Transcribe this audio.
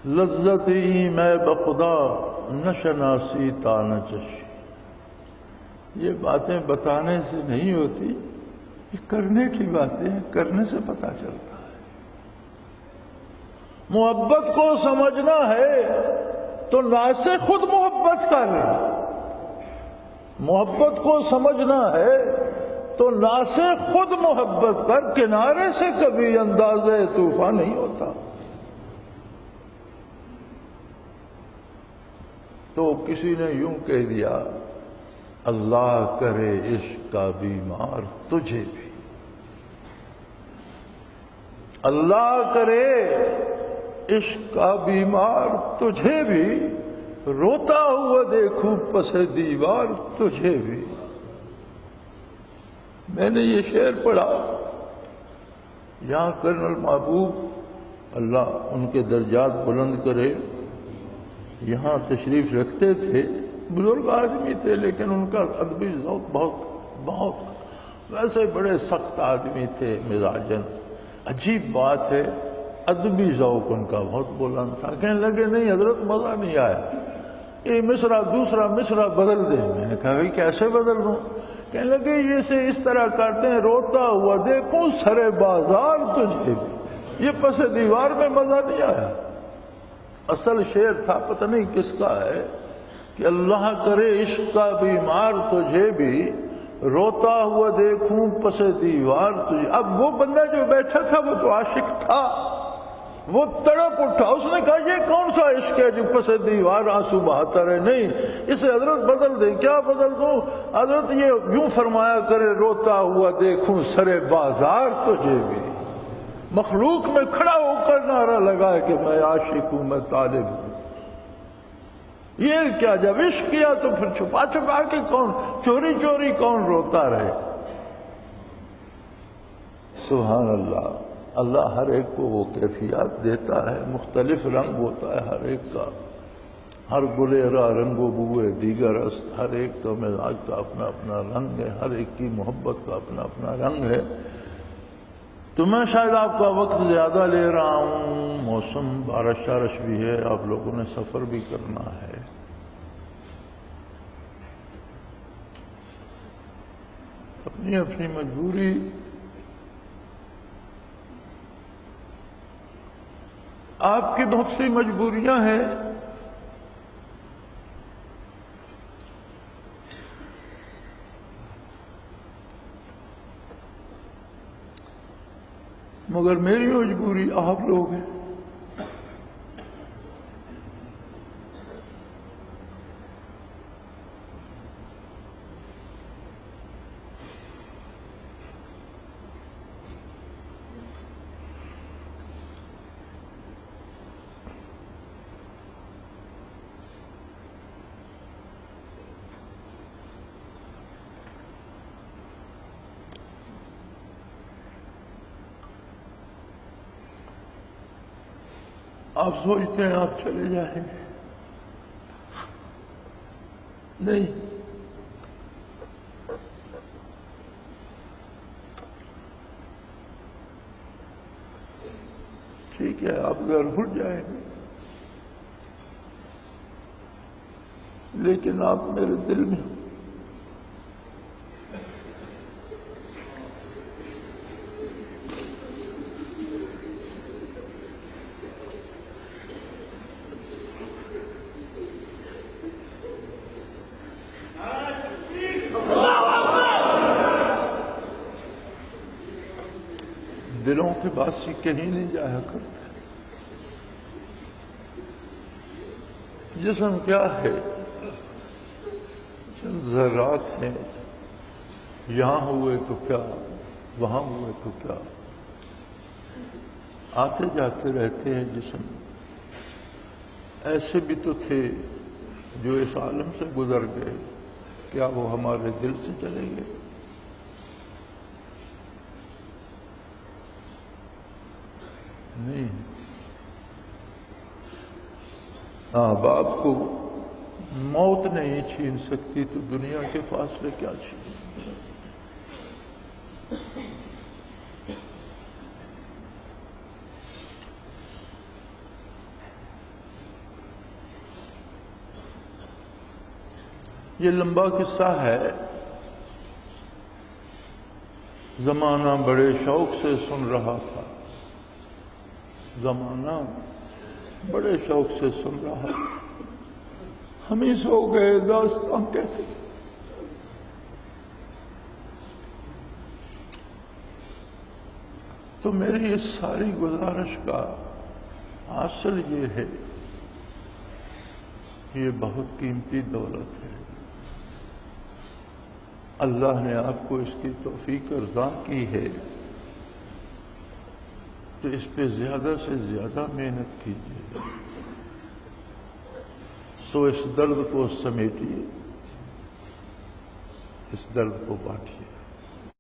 لذتی میں بخدا نشناسی تانچش. یہ باتیں بتانے سے نہیں ہوتی، یہ کرنے کی باتیں ہیں، کرنے سے پتہ چلتا ہے. محبت کو سمجھنا ہے تو نا سے خود محبت کر. محبت کو سمجھنا ہے تو نا سے خود محبت کر. کنارے سے کبھی اندازے طوفان نہیں ہوتا. تو کسی نے یوں کہہ دیا، اللہ کرے عشق کا بیمار تجھے بھی. اللہ کرے عشق کا بیمار تجھے بھی، روتا ہوا دیکھوں پس دیوار تجھے بھی. میں نے یہ شعر پڑھا. یہاں کرنل محبوب اللہ ان کے درجات بلند کرے یہاں تشریف رکھتے تھے. بزرگ آدمی تھے لیکن ان کا ادبی ذوق بہت ویسے بڑے سخت آدمی تھے مزاجن. عجیب بات ہے، ادبی ذوق ان کا بہت بلند تھا. کہنے لگے نہیں حضرت مزہ نہیں آیا، یہ مصرع دوسرا مصرع بدل دیں. میں نے کہا بھائی کیسے بدل دوں؟ کہنے لگے یہ سے اس طرح کرتے ہیں، روتا ہوا دیکھوں سرے بازار تجھے بھی. یہ پس دیوار میں مزہ نہیں آیا. اصل شعر تھا پتہ نہیں کس کا ہے کہ اللہ کرے عشق کا بیمار تجھے بھی، روتا ہوا دیکھوں پس دیوار تجھے. اب وہ بندہ جو بیٹھا تھا وہ تو عاشق تھا، وہ تڑپ اٹھا. اس نے کہا یہ کون سا عشق ہے جو پس دیوار آنسو بہاتا رہے؟ نہیں، اسے حضرت بدل دیں. کیا بدل دوں؟ حضرت یہ یوں فرمایا کرے، روتا ہوا دیکھوں سرے بازار تجھے بھی. مخلوق میں کھڑا ہو کر نعرہ لگا کہ میں عاشق ہوں، میں طالب ہوں. یہ کیا جب عشق کیا تو پھر چھپا چھپا کے کون، چوری چوری کون روتا رہے؟ سبحان اللہ. اللہ ہر ایک کو وہ کیفیات دیتا ہے، مختلف رنگ ہوتا ہے ہر ایک کا. ہر گلیرا رنگ و بوئے دیگر است. ہر ایک کا مزاج کا اپنا اپنا رنگ ہے، ہر ایک کی محبت کا اپنا اپنا رنگ ہے. تو میں شاید آپ کا وقت زیادہ لے رہا ہوں. موسم بارش شارش بھی ہے، آپ لوگوں نے سفر بھی کرنا ہے. اپنی اپنی مجبوری آپ کی بہت سی مجبوریاں ہیں. مگر میری مجبوری آپ لوگ ہیں. آپ سوچتے ہیں آپ چلے جائیں گے. نہیں، ٹھیک ہے آپ گھر اٹھ جائیں گے لیکن آپ میرے دل میں دلوں کے باسی کہیں نہیں جایا کرتے. جسم کیا ہے؟ چند ذرات ہیں، یہاں ہوئے تو کیا، وہاں ہوئے تو کیا، آتے جاتے رہتے ہیں جسم. ایسے بھی تو تھے جو اس عالم سے گزر گئے، کیا وہ ہمارے دل سے چلے گئے؟ نہیں. باپ کو موت نہیں چھین سکتی تو دنیا کے فاصلے کیا چھین. یہ لمبا قصہ ہے، زمانہ بڑے شوق سے سن رہا تھا، زمانہ بڑے شوق سے سن رہا تھا، ہم ہی سو گئے داستان کیسے؟ تو میری اس ساری گزارش کا حاصل یہ ہے کہ یہ بہت قیمتی دولت ہے، اللہ نے آپ کو اس کی توفیق عطا کی ہے، تو اس پہ زیادہ سے زیادہ محنت کیجیے، سو اس درد کو سمیٹیے، اس درد کو بانٹیے۔